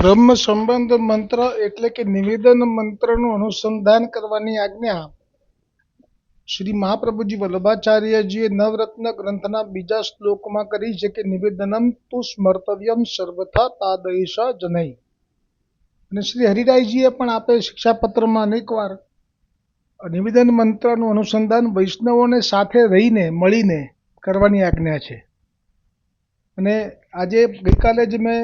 બ્રહ્મ સંબંધ મંત્ર એટલે કે નિવેદન મંત્રનું અનુસંધાન કરવાની આજ્ઞા શ્રી મહાપ્રભુજી વલ્લભાચાર્યજીએ નવરત્ન ગ્રંથના બીજા શ્લોકમાં કરી છે કે નિવેદનમ તુ સ્મર્તવ્યમ સર્વથા તાદૈષ જનૈ. અને શ્રી હરિરાયજીએ પણ આપે શિક્ષાપત્રમાં અનેકવાર નિવેદન મંત્રનું અનુસંધાન વૈષ્ણવોને સાથે રહીને મળીને કરવાની આજ્ઞા છે. અને આજે ગઈકાલે જ મેં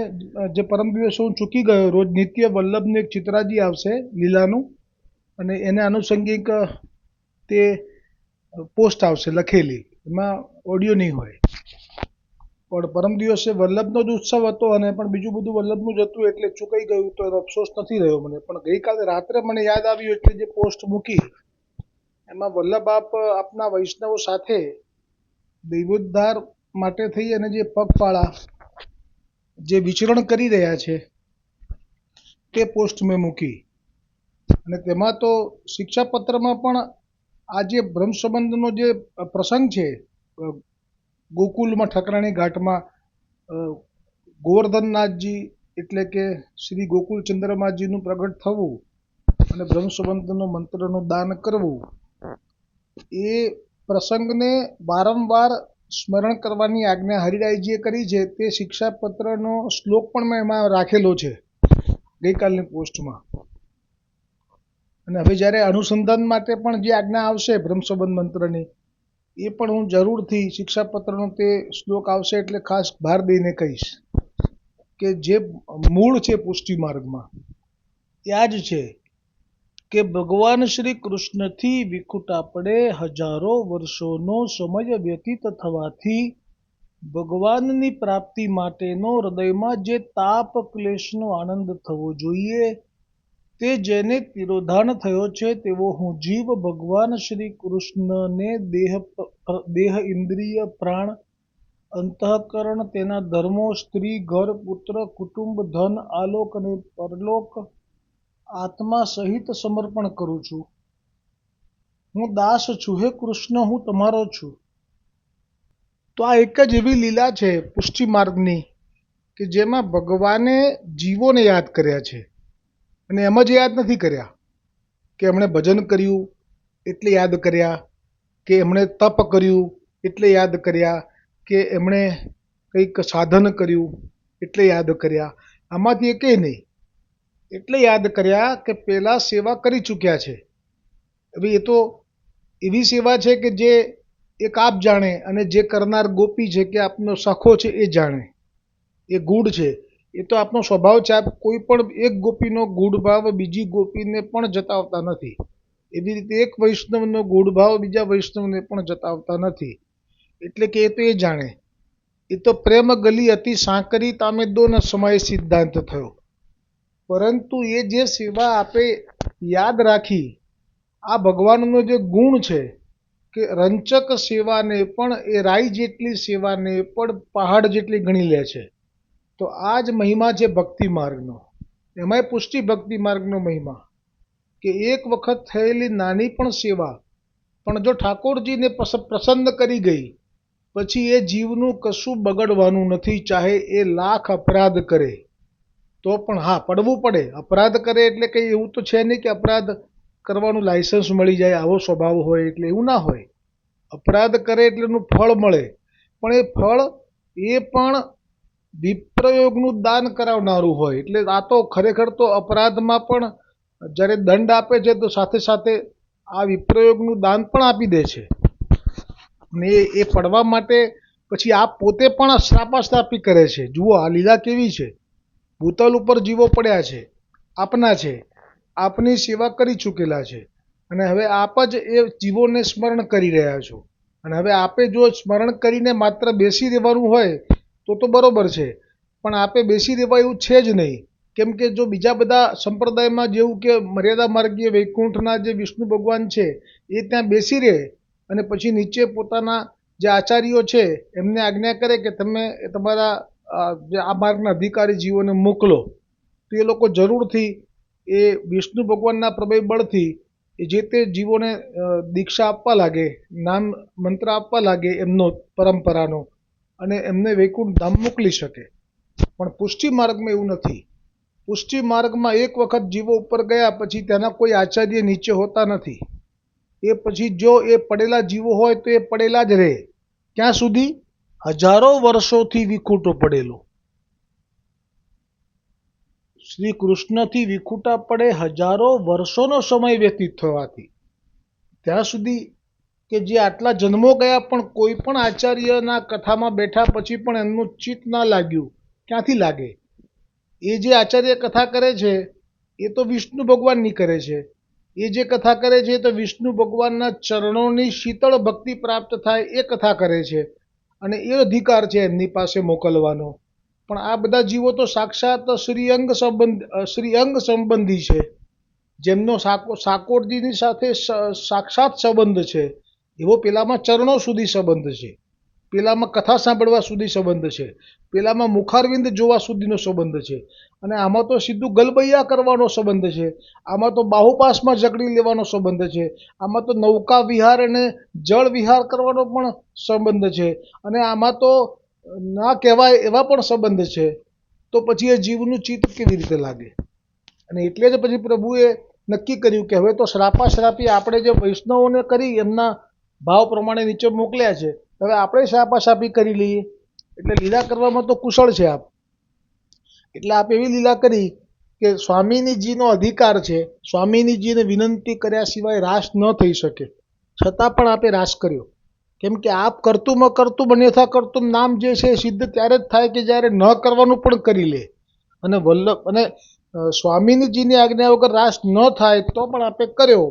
જે પરમ દિવસે હું ચૂકી ગયો, રોજ નિત્ય વલ્લભનું એક ચિત્રાજી આવશે લીલાનું, અને એને આનુષંગિક તે પોસ્ટ આવશે લખેલી, એમાં ઓડિયો નહીં હોય. પણ પરમ દિવસે વલ્લભનો જ ઉત્સવ હતો અને પણ બીજું બધું વલ્લભનું જ હતું એટલે ચૂકાઈ ગયું, તો એનો અફસોસ નથી રહ્યો મને. પણ ગઈકાલે રાત્રે મને યાદ આવ્યું એટલે જે પોસ્ટ મૂકી એમાં વલ્લભ આપના વૈષ્ણવો સાથે દૈવોદ્ધાર માટે થઈ અને જે પગપાળા જે વિચરણ કરી રહ્યા છે તે પોસ્ટ મેં મૂકી. અને તેમાં તો શિક્ષાપત્રમાં પણ આ જે બ્રહ્મ સંબંધનો જે પ્રસંગ છે, ગોકુલમાં ઠકરાણી ઘાટમાં ગોવર્ધનનાથજી એટલે કે શ્રી ગોકુલ ચંદ્રમાજીનું પ્રગટ થવું અને બ્રહ્મ સંબંધનો મંત્રનું દાન કરવું, એ પ્રસંગને વારંવાર સ્મરણ કરવાની આજ્ઞા હરિરાયજીએ કરી છે. તે શિક્ષાપત્રનો શ્લોક પણ મેં એમાં રાખેલો છે ગઈકાલની પોસ્ટમાં. અને હવે જ્યારે અનુસંધાન માટે પણ જે આજ્ઞા આવશે બ્રહ્મ સંબંધ મંત્રની, એ પણ હું જરૂરથી શિક્ષાપત્રનો તે શ્લોક આવશે એટલે ખાસ ભાર દઈને કહીશ કે જે મૂળ છે પુષ્ટિ માર્ગમાં ત્યાં જ છે કે ભગવાન શ્રી કૃષ્ણથી વિખુટ આપણે હજારો વર્ષોનો સમય વ્યતીત થવાથી ભગવાનની પ્રાપ્તિ માટેનો હૃદયમાં જે તાપ ક્લેશનો આનંદ થવો જોઈએ, તે જેને તિરોધાન થયો છે તેવો હું જીવ ભગવાન શ્રી કૃષ્ણને દેહ ઇન્દ્રિય પ્રાણ અંતઃકરણ તેના ધર્મો સ્ત્રી ઘર પુત્ર કુટુંબ ધન આલોક અને પરલોક આત્મા સહિત સમર્પણ કરું છું. હું દાસ છું, હે કૃષ્ણ હું તમારો છું. તો આ એક જ એવી લીલા છે પુષ્ટિ માર્ગની કે જેમાં ભગવાને જીવોને યાદ કર્યા છે. અને એમ જ યાદ નથી કર્યા કે એમણે ભજન કર્યું એટલે યાદ કર્યા, કે એમણે તપ કર્યું એટલે યાદ કર્યા, કે એમણે કંઈક સાધન કર્યું એટલે યાદ કર્યા. આમાંથી એકેય નહીં. એટલે યાદ કર્યા કે પહેલાં સેવા કરી ચૂક્યા છે. હવે એ તો એવી સેવા છે કે જે એક આપ જાણે અને જે કરનાર ગોપી છે કે આપનો સખો છે એ જાણે. એ ગૂઢ છે, એ તો આપનો સ્વભાવ છે. આપ કોઈ પણ એક ગોપીનો ગૂઢ ભાવ બીજી ગોપીને પણ જતાવતા નથી. એવી રીતે એક વૈષ્ણવનો ગૂઢ ભાવ બીજા વૈષ્ણવને પણ જતાવતા નથી. એટલે કે એ તો એ જાણે. એ તો પ્રેમ ગલી અતિ સાંકરી તામે દો ન સમય સિદ્ધાંત થયો. પરંતુ એ જે સેવા આપે યાદ રાખી, આ ભગવાનનો જે ગુણ છે કે રંચક સેવાને પણ એ રાઈ જેટલી સેવાને પણ પહાડ જેટલી ગણી લે છે. તો આ જ મહિમા છે ભક્તિ માર્ગનો. એમાંય પુષ્ટિ ભક્તિ માર્ગનો મહિમા કે એક વખત થયેલી નાની પણ સેવા પણ જો ઠાકોરજીને પ્રસન્ન કરી ગઈ, પછી એ જીવનું કશું બગડવાનું નથી. ચાહે એ લાખ અપરાધ કરે તો પણ, હા પડવું પડે. અપરાધ કરે એટલે કંઈ એવું તો છે નહીં કે અપરાધ કરવાનું લાયસન્સ મળી જાય આવો સ્વભાવ હોય એટલે, એવું ના હોય. અપરાધ કરે એટલે એનું ફળ મળે, પણ એ ફળ એ પણ વિપ્રયોગનું દાન કરાવનારું હોય. એટલે આ તો ખરેખર તો અપરાધમાં પણ જ્યારે દંડ આપે છે તો સાથે સાથે આ વિપ્રયોગનું દાન પણ આપી દે છે. અને એ પડવા માટે પછી આપ પોતે પણ શ્રાપાશ્રાપી કરે છે. જુઓ આ લીલા કેવી છે. ભૂતલ ઉપર જીવો પડ્યા છે, આપના છે, આપની સેવા કરી ચૂકેલા છે, અને હવે આપ જ એ જીવોને સ્મરણ કરી રહ્યા છો. અને હવે આપે જો સ્મરણ કરીને માત્ર બેસી રહેવાનું હોય તો બરોબર છે, પણ આપે બેસી રહેવા એવું છે જ નહીં. કેમ કે જો બીજા બધા સંપ્રદાયમાં જેવું કે મર્યાદા માર્ગીય વૈકુંઠના જે વિષ્ણુ ભગવાન છે એ ત્યાં બેસી રહે અને પછી નીચે પોતાના જે આચાર્યો છે એમને આજ્ઞા કરે કે તમે તમારા જે આ માર્ગના અધિકારી જીવોને મોકલો, તો એ લોકો જરૂરથી એ વિષ્ણુ ભગવાનના પ્રબળ બળથી એ જે તે જીવોને દીક્ષા આપવા લાગે, નામ મંત્ર આપવા લાગે એમનો પરંપરાનો, અને એમને વૈકુંઠ ધામ મોકલી શકે. પણ પુષ્ટિ માર્ગમાં એવું નથી. પુષ્ટિ માર્ગમાં એક વખત જીવો ઉપર ગયા પછી તેના કોઈ આચાર્ય નીચે હોતા નથી. એ પછી જો એ પડેલા જીવો હોય તો એ પડેલા જ રહે. ક્યાં સુધી? હજારો વર્ષોથી વિખૂટો પડેલો. શ્રી કૃષ્ણથી વિખૂટા પડે હજારો વર્ષોનો સમય વ્યતીત થવાથી ત્યાં સુધી કે જે આટલા જન્મો ગયા પણ કોઈ પણ આચાર્યના કથામાં બેઠા પછી પણ એમનું ચિત્ત ના લાગ્યું. ક્યાંથી લાગે? એ જે આચાર્ય કથા કરે છે એ તો વિષ્ણુ ભગવાનની કરે છે. એ જે કથા કરે છે તો વિષ્ણુ ભગવાનના ચરણોની શીતળ ભક્તિ પ્રાપ્ત થાય એ કથા કરે છે અને એ અધિકાર છે એમની પાસે મોકલવાનો. પણ આ બધા જીવો તો સાક્ષાત શ્રીઅંગ સંબંધી છે, જેમનો સાકોરજીની સાથે સાક્ષાત સંબંધ છે. એવો પેલામાં ચરણો સુધી સંબંધ છે, પેલામાં કથા સાંભળવા સુધી સંબંધ છે, પેલામાં મુખારવિંદ જોવા સુધીનો સંબંધ છે, અને આમાં તો સીધું ગલબૈયા કરવાનો સંબંધ છે. આમાં તો બાહુપાસમાં જકડી લેવાનો સંબંધ છે. આમાં તો નૌકા વિહાર અને જળ વિહાર કરવાનો પણ સંબંધ છે, અને આમાં તો ના કહેવાય એવા પણ સંબંધ છે. તો પછી એ જીવનું ચિત્ત કેવી રીતે લાગે? અને એટલે જ પછી પ્રભુએ નક્કી કર્યું કે હવે તો શ્રાપાશ્રાપી આપણે જે વૈષ્ણવોને કરી એમના ભાવ પ્રમાણે નીચે મોકલ્યા છે, હવે આપણે શ્રાપાશ્રાપી કરી લઈએ. એટલે લીલા કરવામાં તો કુશળ છે આપ. એટલે આપ એવી લીલા કરી કે સ્વામિનીજીનો અધિકાર છે, સ્વામિનીજીને વિનંતી કર્યા સિવાય રાસ ન થઈ શકે, છતાં પણ આપે રાસ કર્યો. કેમ કે આપ કરતું કરતું અન્યથા કરતું નામ જે છે એ સિદ્ધ ત્યારે જ થાય કે જ્યારે ન કરવાનું પણ કરી લે. અને સ્વામિનીજીની આજ્ઞા વગર રાસ ન થાય તો પણ આપે કર્યો,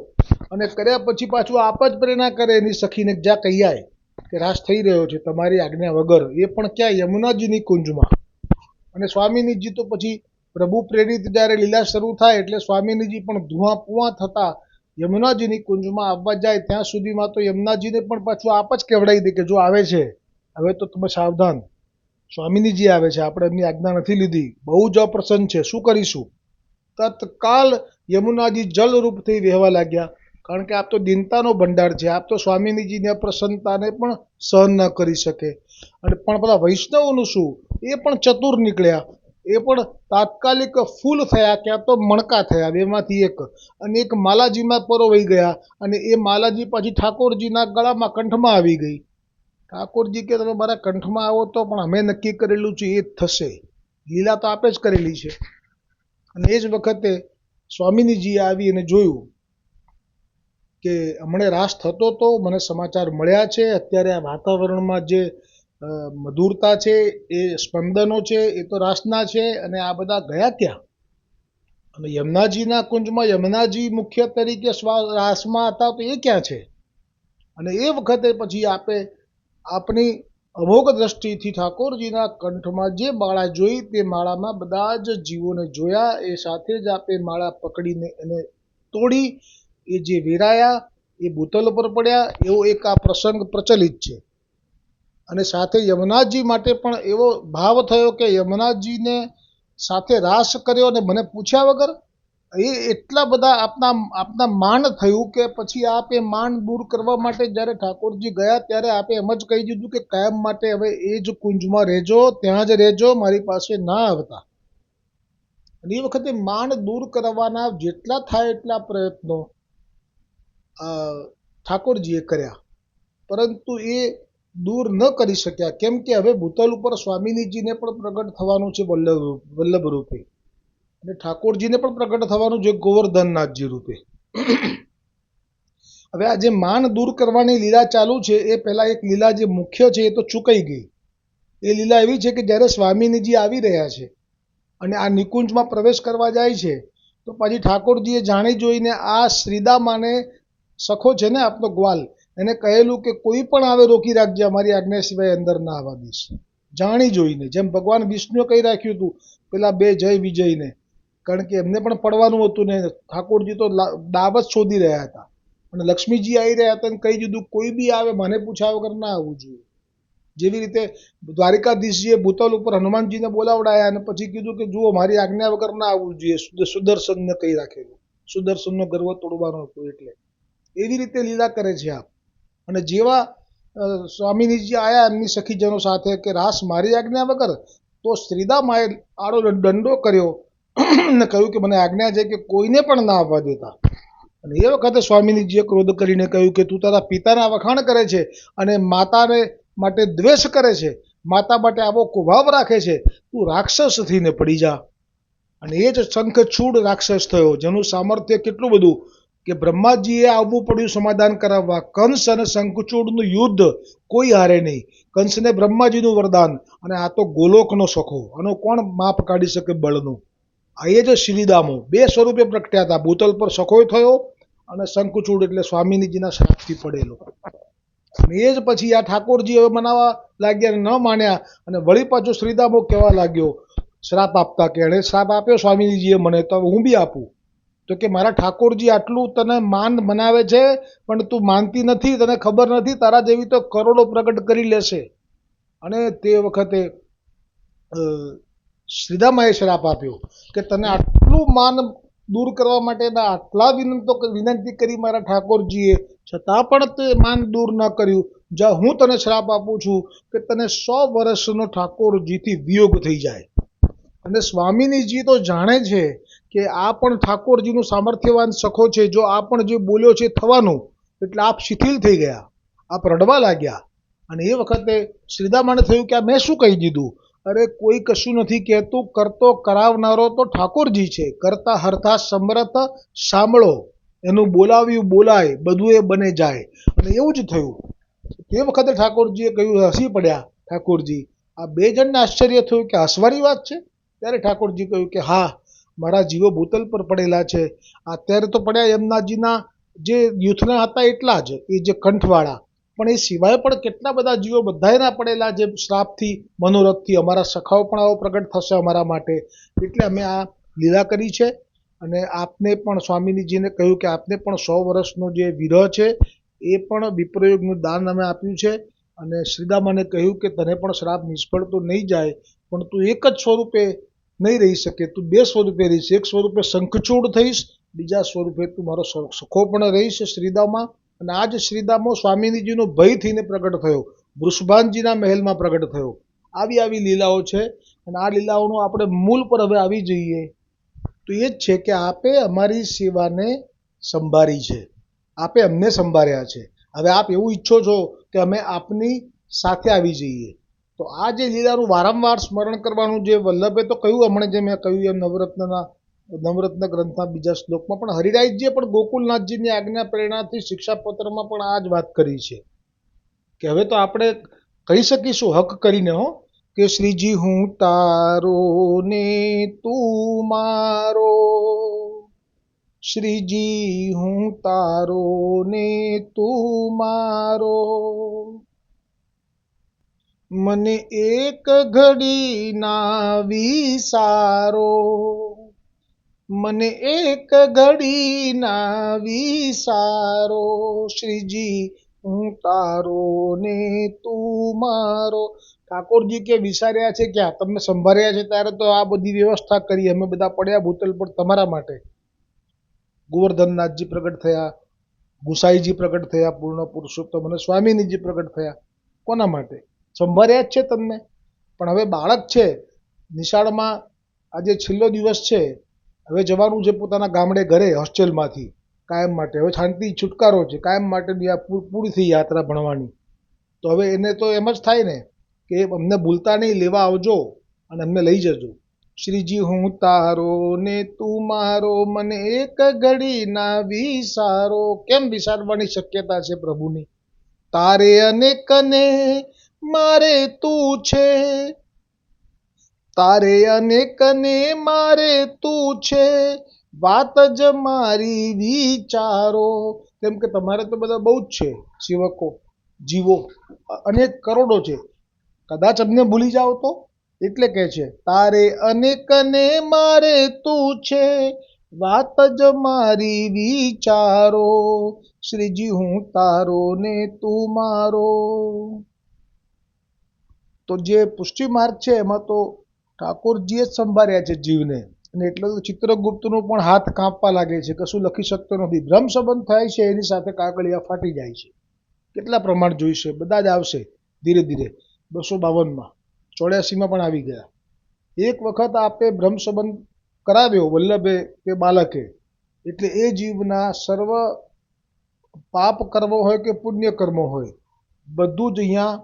અને કર્યા પછી પાછું આપ જ પ્રેરણા કરે એની સખીને જ્યાં કહી આય કે રાસ થઈ રહ્યો છે તમારી આજ્ઞા વગર, એ પણ ક્યાં? યમુનાજીની કુંજમાં. અને સ્વામિનીજી તો પછી પ્રભુ પ્રેરિત જ્યારે લીલા શરૂ થાય એટલે સ્વામિનીજી પણ ધુઆ પુઆ થતા યમુનાજીની કુંજમાં આવવા જાય ત્યાં સુધીમાં તો યમુનાજીને પણ પાછું આપ જ કહેવડાવી દે કે જો આવે છે હવે તો તમે સાવધાન, સ્વામિનીજી આવે છે, આપણે એમની આજ્ઞા નથી લીધી, બહુ જ અપ્રસન્ન છે, શું કરીશું? તત્કાલ યમુનાજી જલરૂપ થઈ વહેવા લાગ્યા. કારણ કે આપ તો દીનતાનો ભંડાર છે, આપ તો સ્વામિનીજીની અપ્રસન્નતાને પણ સહન ન કરી શકે. અને પણ પેલા વૈષ્ણવોનું શું? એ પણ ચતુર નીકળ્યા, એ પણ તાત્કાલિક ફૂલ થયા, ક્યાં તો મણકા થયા, બેમાંથી એક. અને એક માલાજીમાં પરોવાઈ ગયા, અને એ માલાજી પાછી ઠાકોરજીના ગળામાં કંઠમાં આવી ગઈ. ઠાકોરજી કે તમે મારા કંઠમાં આવો તો પણ અમે નક્કી કરેલું છે એ જ થશે, લીલા તો આપે જ કરેલી છે. અને એ જ વખતે સ્વામિનીજીએ આવી અને જોયું કે હમણાં રાસ થતો તો મને સમાચાર મળ્યા છે, અત્યારે આ વાતાવરણમાં જે મધુરતા છે, એ સ્પંદનો છે, એ તો રાસના છે, અને આ બધા ગયા ક્યાં? અને યમુનાજીના કુંજમાં યમુનાજી મુખ્ય તરીકે રાસમાં હતા તો એ ક્યાં છે? અને એ વખતે પછી આપની અમોઘ દ્રષ્ટિથી ઠાકોરજીના કંઠમાં જે માળા જોઈ તે માળામાં બધા જ જીવોને જોયા. એ સાથે જ આપે માળા પકડીને એને તોડી, એ જે વેરાયા એ ભૂતલ પર પડ્યા. એવો એક આ પ્રસંગ પ્રચલિત છે. અને સાથે યમુનાજી માટે પણ એવો ભાવ થયો કે યમુનાજીને સાથે રાસ કર્યો અને મને પૂછ્યા વગર, એ એટલા બધા આપના માન થયું કે પછી આપ એ માન દૂર કરવા માટે જ્યારે ઠાકોરજી ગયા ત્યારે આપે એમ જ કહી દીધું કે કાયમ માટે હવે એ જ કુંજમાં રહેજો, ત્યાં જ રહેજો, મારી પાસે ના આવતા. અને એ વખતે માન દૂર કરવાના જેટલા થાય એટલા પ્રયત્નો ઠાકોરજીએ કર્યા, પરંતુ એ દૂર ન કરી શક્યા. કેમ કે હવે ભૂતલ ઉપર સ્વામિનીજીને પણ પ્રગટ થવાનું છે વલ્લભ રૂપે, અને ઠાકોરજીને પણ પ્રગટ થવાનું છે ગોવર્ધનનાથજી રૂપે. હવે આ જે માન દૂર કરવાની લીલા ચાલુ છે એ પહેલા એક લીલા જે મુખ્ય છે એ તો ચૂકાઈ ગઈ. એ લીલા એવી છે કે જ્યારે સ્વામિનીજી આવી રહ્યા છે અને આ નિકુંજમાં પ્રવેશ કરવા જાય છે તો પછી ઠાકોરજીએ જાણી જોઈને આ શ્રીદામાને સખો છે ને આપનો ગ્વાલ, એને કહેલું કે કોઈ પણ આવે રોકી રાખજે, અમારી આજ્ઞા સિવાય અંદર ના આવવા દઈશ. જાણી જોઈને, જેમ ભગવાન વિષ્ણુએ કહી રાખ્યું હતું પેલા બે જય વિજયને, કારણ કે એમને પણ પડવાનું હતું ને ઠાકોરજી તો દાવ જ શોધી રહ્યા હતા, અને લક્ષ્મીજી આવી રહ્યા હતા અને કહી દીધું કોઈ બી આવે મને પૂછ્યા વગર ના આવવું જોઈએ. જેવી રીતે દ્વારિકાધીશજીએ ભૂતલ ઉપર હનુમાનજીને બોલાવડાયા અને પછી કીધું કે જુઓ મારી આજ્ઞા વગર ના આવવું જોઈએ, સુદર્શનને કહી રાખેલું, સુદર્શનનો ગર્વ તોડવાનો હતો. એટલે એવી રીતે લીલા કરે છે આપ. અને જેવા સ્વામિનીજી આયા એમની સખીજનો સાથે કે રાસ મારી આજ્ઞા વગર, તો શ્રીદામાએ આડો દંડો કર્યો ને કહ્યું કે મને આજ્ઞા છે કે કોઈને પણ ના આવવા દેતા. અને એ વખતે સ્વામિનીજીએ ક્રોધ કરીને કહ્યું કે તું તારા પિતાના વખાણ કરે છે અને માતાને માટે દ્વેષ કરે છે, માતા માટે આવો કુભાવ રાખે છે, તું રાક્ષસ થઈને પડી જા. અને એ જ શંખચૂડ રાક્ષસ થયો, જેનું સામર્થ્ય કેટલું બધું કે બ્રહ્માજીએ આવવું પડ્યું સમાધાન કરાવવા. કંસ અને શંખચૂડનું યુદ્ધ કોઈ હારે નહીં. કંસને બ્રહ્માજીનું વરદાન, અને આ તો ગોલોકનો સખો. આનો કોણ માપ કાઢી શકે બળનું? આ એ જ શ્રીદામો બે સ્વરૂપે પ્રગટ્યા હતા. ભૂતલ પર સખોય થયો અને શંખચૂડ એટલે સ્વામિનીજીના શ્રાપથી પડેલો. અને એ જ પછી આ ઠાકોરજી હવે મનાવા લાગ્યા અને ન માન્યા, અને વળી પાછો શ્રીદામો કહેવા લાગ્યો શ્રાપ આપતા કે એણે શ્રાપ આપ્યો સ્વામિનીજીએ મને, તો હું બી આપું. તો કે મારા ઠાકોરજી આટલું તને માન મનાવે છે, પણ તું માનતી નથી, તને ખબર નથી, તારા જેવી તો કરોડો પ્રગટ કરી લેશે. અને તે વખતે શ્રીદામાએ શ્રાપ આપ્યો કે તને આટલું માન દૂર કરવા માટેના આટલા વિનંતી કરી મારા ઠાકોરજીએ, છતાં પણ તે માન દૂર ન કર્યું. જા હું તને શ્રાપ આપું છું કે તને 100 વર્ષનો ઠાકોરજીથી વિયોગ થઈ જાય. અને સ્વામિનીજી તો જાણે છે કે આ પણ ઠાકોરજીનું સામર્થ્યવાન સખો છે, જો આ પણ જે બોલ્યો છે થવાનું, એટલે આપ શિથિલ થઈ ગયા, આપ રડવા લાગ્યા. અને એ વખતે શ્રીદામાને થયું કે આ મેં શું કહી દીધું? અરે કોઈ કશું નથી કહેતું, કરતો કરાવનારો તો ઠાકોરજી છે. કરતા હરતા સમરથ સાંભળો, એનું બોલાવ્યું બોલાય, બધું એ બને જાય. અને એવું જ થયું. તે વખતે ઠાકોરજીએ કહ્યું, હસી પડ્યા ઠાકોરજી. આ બે જણને આશ્ચર્ય થયું કે હસવાની વાત છે. ત્યારે ઠાકોરજી કહ્યું કે હા, મારા જીવો ભૂતલ પર પડેલા છે. અત્યારે તો પડ્યા યમુનાજીના જે યુથના હતા એટલા જ, એ જે કંઠવાળા, પણ એ સિવાય પણ કેટલા બધા જીવો બધાયના પડેલા, જે શ્રાપથી મનોરથથી. અમારા સખાઓ પણ આવો પ્રગટ થશે અમારા માટે, એટલે અમે આ લીલા કરી છે. અને આપને પણ સ્વામિનીજીને કહ્યું કે આપને પણ 100 વર્ષનો જે વિરહ છે એ પણ વિપ્રયોગનું દાન અમે આપ્યું છે. અને શ્રીદામાને કહ્યું કે તને પણ શ્રાપ નિષ્ફળ તો નહીં જાય, પણ તું એક જ સ્વરૂપે નહીં રહી શકે, તું બે સ્વરૂપે રહીશ. એક સ્વરૂપે શંખચૂડ થઈશ, બીજા સ્વરૂપે તું મારો સખો પણ રહીશ શ્રીદામા. અને આ જ શ્રીદામો સ્વામિનીજીનો ભય થઈને પ્રગટ થયો, વૃષભાનજીના મહેલમાં પ્રગટ થયો. આવી આવી લીલાઓ છે. અને આ લીલાઓનું આપણે મૂળ પર હવે આવી જઈએ તો એ જ છે કે આપે અમારી સેવાને સંભાળી છે, આપે અમને સંભાળ્યા છે. હવે આપ એવું ઈચ્છો છો કે અમે આપની સાથે આવી જઈએ, તો આ જે લીલાનું વારંવાર સ્મરણ કરવાનું, જે વલ્લભે તો કહ્યું, હમણાં જે મેં કહ્યું એમ નવરત્ન ગ્રંથના બીજા શ્લોકમાં પણ હરિરાયજીએ પણ ગોકુલનાથજીની આજ્ઞા પ્રેરણાથી શિક્ષાપત્રમાં પણ આ જ વાત કરી છે કે હવે તો આપણે કહી શકીશું હક કરીને કે શ્રીજી હું તારો ને તું મારો, શ્રીજી હું તારો ને તું મારો, મને એક ઘડી ના વિસારો, મને એક ઘડી ના વિસારો, શ્રીજી હું તારો ને તું મારો. ઠાકોરજી કે વિચાર્યા છે ક્યાં? તમને સંભાળ્યા છે ત્યારે તો આ બધી વ્યવસ્થા કરી, અમે બધા પડ્યા ભૂતલ પર તમારા માટે. ગોવર્ધનનાથજી પ્રગટ થયા, ગુસાઈજી પ્રગટ થયા, પૂર્ણ પુરુષોત્તમ, અને સ્વામિનીજી પ્રગટ થયા. કોના માટે? સંભાળ્યા જ છે તમને. પણ હવે બાળક છે, નિશાળમાં આજે છેલ્લો દિવસ છે, હવે જવાનું છે પોતાના ગામડે ઘરે હોસ્ટેલમાંથી કાયમ માટે. હવે શાંતિ છુટકારો છે, કાયમ માટેની આ પૂરી થઈ યાત્રા ભણવાની. તો હવે એને તો એમ જ થાય ને કે અમને ભૂલતા નહીં, લેવા આવજો અને અમને લઈ જજો. શ્રીજી હું તારો ને તું મારો, મને એક ઘડી ના વિસારો. કેમ વિસારવાની શક્યતા છે પ્રભુની? તારે અનેકને મારે તું છે, તારે અનેકને મારે તું છે, વાત જ મારી વિચારો. કેમ કે તમારે તો બધા બહુ જ છે સેવકો, જીવો અનેક કરોડો છે. કદાચ અમને ભૂલી જાઓ તો, એટલે કહે છે તારે અનેકને મારે તું છે, વાત જ મારી વિચારો, શ્રીજી હું તારો ને તું મારો. તો જે પુષ્ટિ માર્ગ છે એમાં તો ઠાકોરજીએ જ સંભાળ્યા છે જીવને. અને એટલે તો ચિત્રગુપ્તનો પણ હાથ કાંપવા લાગે છે, કશું લખી શકતો નથી. ભ્રમ સંબંધ થાય છે, એની સાથે કાગળિયા ફાટી જાય છે. કેટલા પ્રમાણ જોઈશે? બધા જ આવશે ધીરે ધીરે. 252માં 84માં પણ આવી ગયા. એક વખત આપે ભ્રમ સંબંધ કરાવ્યો વલ્લભે કે બાલકે, એટલે એ જીવના સર્વ પાપ કર્મ હોય કે પુણ્ય કર્મ હોય બધું જ અહીંયા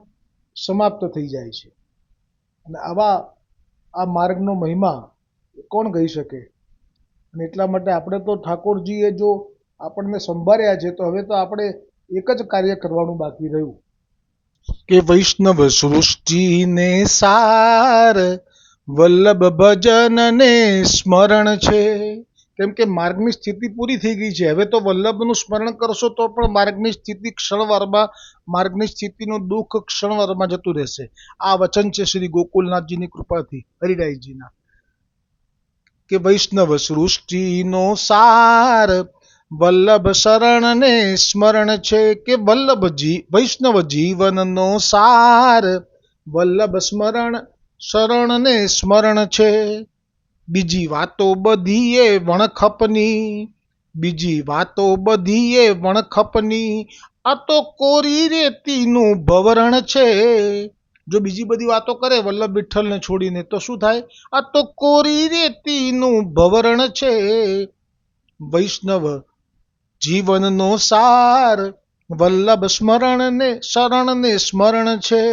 સમાપ્ત થઈ જાય છે. અને આ માર્ગનો મહિમા કોણ કહી શકે? અને એટલા માટે આપણે તો ઠાકોરજીએ જો આપણને સંભાળ્યા છે, તો હવે તો આપણે એક જ કાર્ય કરવાનું બાકી રહ્યું કે વૈષ્ણવ સૃષ્ટિને સાર વલ્લભ ભજન ને સ્મરણ છે. કેમ કે માર્ગની સ્થિતિ પૂરી થઈ ગઈ છે. હવે તો વલ્લભનું સ્મરણ કરશો તો પણ માર્ગની સ્થિતિ ક્ષણવારમાં, માર્ગની સ્થિતિનું દુઃખ ક્ષણવારમાં જતું રહેશે. આ વચન છે શ્રી ગોકુલનાથજીની કૃપાથી, હરિરાયજીના, કે વૈષ્ણવ સૃષ્ટિનો સાર વલ્લભ શરણ ને સ્મરણ છે. કે વૈષ્ણવ જીવનનો સાર વલ્લભ શરણ ને સ્મરણ છે. બીજી વાતો બધીએ વણખપની, આ તો કોરી રેતીનું ભવરણ છે. જો બીજી બધી વાતો કરે વલ્લભ વિઠ્ઠલને છોડીને તો શું થાય? આ તો કોરી રેતીનું ભવરણ છે. વૈષ્ણવ જીવનનો સાર વલ્લભ શરણ ને સ્મરણ છે.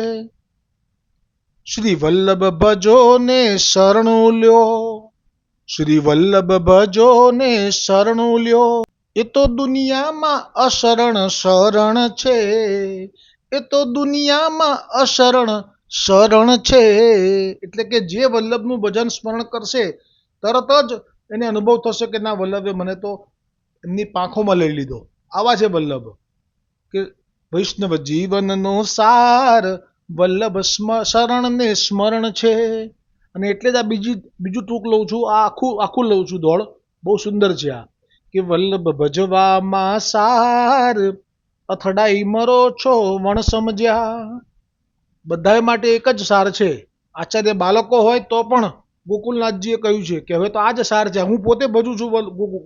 શ્રી વલ્લભ ભજો ને શરણું લ્યો, એ તો દુનિયામાં અશરણ શરણ છે. એટલે કે જે વલ્લભનું ભજન સ્મરણ કરશે તરત જ એને અનુભવ થશે કે ના, વલ્લભે મને તો એમની પાંખોમાં લઈ લીધો. આવા છે વલ્લભ. કે વૈષ્ણવ જીવનનો સાર વલ્લભ શરણ ને સ્મરણ છે. અને એટલે જ આ બીજું ટૂંક લઉં છું, આ આખું લઉં છું દોડ, બહુ સુંદર છે આ. કે વલ્લભ ભજવામાં સાર અથડાઈ મરો છો વણ સમજ્યા. બધા માટે એક જ સાર છે. આચાર્ય બાલકો હોય તો પણ ગોકુલનાથજીએ કહ્યું છે કે હવે તો આ જ સાર છે. હું પોતે ભજું છું.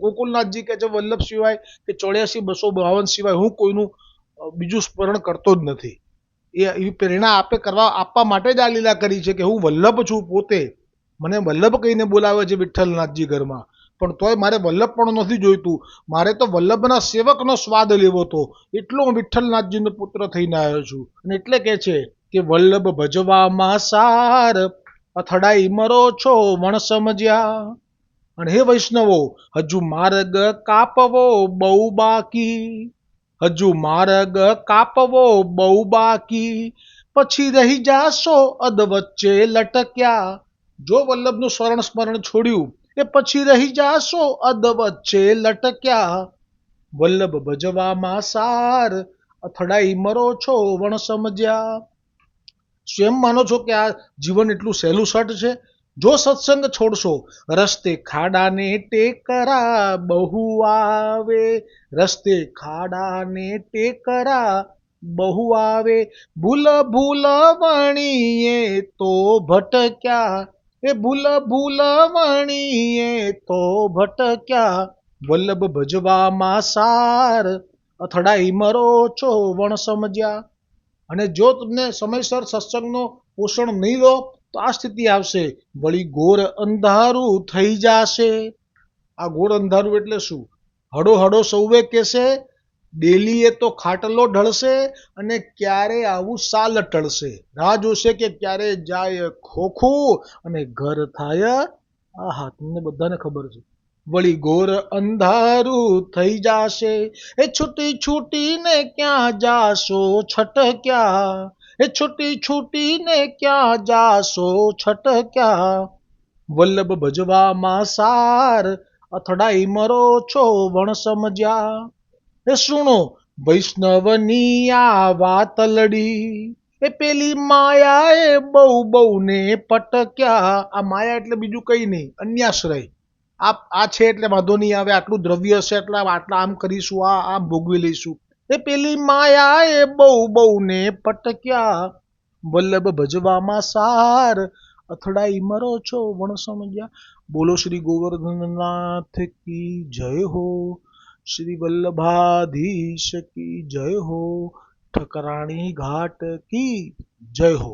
ગોકુલનાથજી કે છે વલ્લભ સિવાય કે 84,252 સિવાય હું કોઈનું બીજું સ્મરણ કરતો જ નથી. એવી પ્રેરણા આપવા માટે જ આ લીલા કરી છે કે હું વલ્લભ છું પોતે. મને વલ્લભ કહીને બોલાવે છે વિઠ્ઠલનાથજી ઘરમાં, પણ તોય મારે વલ્લભ પણ નથી જોઈતું. મારે તો વલ્લભના સેવકનો સ્વાદ લેવો હતો. એટલો હું વિઠ્ઠલનાથજીનો પુત્ર થઈને આવ્યો છું. અને એટલે કે છે કે વલ્લભ ભજવામાં સાર અથડાઈ મરો છો વણ સમજ્યા. અને હે વૈષ્ણવો, હજુ માર્ગ કાપવો બહુ બાકી, પછી રહી જાશો અધ વચ્ચે લટક્યા. જો વલ્લભનું સ્મરણ છોડ્યું એ પછી રહી જાશો અધ વચ્ચે લટક્યા. વલ્લભ ભજવામાં સાર અથડાઈ મરો છો વણ સમજ્યા. શું એમ માનો છો કે આ જીવન એટલું સહેલું સટ છે? જો સત્સંગ છોડશો, રસ્તે ખાડાને ટેકરા બહુ આવે, ભૂલ વણીએ તો ભટક્યા. વલ્લભ ભજવામાં સાર અથડાઈ મરો છો વણ સમજ્યા. અને જો તમને સમયસર સત્સંગનો પોષણ નહીં લો તો આ સ્થિતિ આવશે, વળી ઘોર અંધારું થઈ જશે. આ ઘોર અંધારું એટલે શું? હડો સૌવે કહેશે, ડેલીએ તો ખાટલો ઢળશે અને ક્યારે આવું સાલ ટળશે. રાહ જોશે કે ક્યારે જાય ખોખું અને ઘર થાય. આહા, તમને બધાને ખબર છે. વળી ઘોર અંધારું થઈ જશે, એ છૂટીને ક્યાં જાશો છટક્યા. વલ્લભ ભજવામાં સાર અથડાઈ મરો છો વણ સમજ્યા. એ સુણો વૈષ્ણવની આ વાતલડી, એ પેલી માયાએ બહુ ને પટક્યા. આ માયા એટલે બીજું કઈ નહીં, અન્યાશ્રય. આ છે એટલે વાંધો નહીં આવે, આટલું દ્રવ્ય હશે એટલે આટલા આમ કરીશું, આમ ભોગવી લઈશું. એ પેલી માયાએ બહુ ને પટક્યા. વલ્લભ ભજવામાં સાર અથડાઈ મરો છો વણ સમજ્યા. બોલો શ્રી ગોવર્ધનનાથ કી જય હો, શ્રી વલ્લભાધીશ કી જય હો, ઠકરાણી ઘાટ કી જય હો.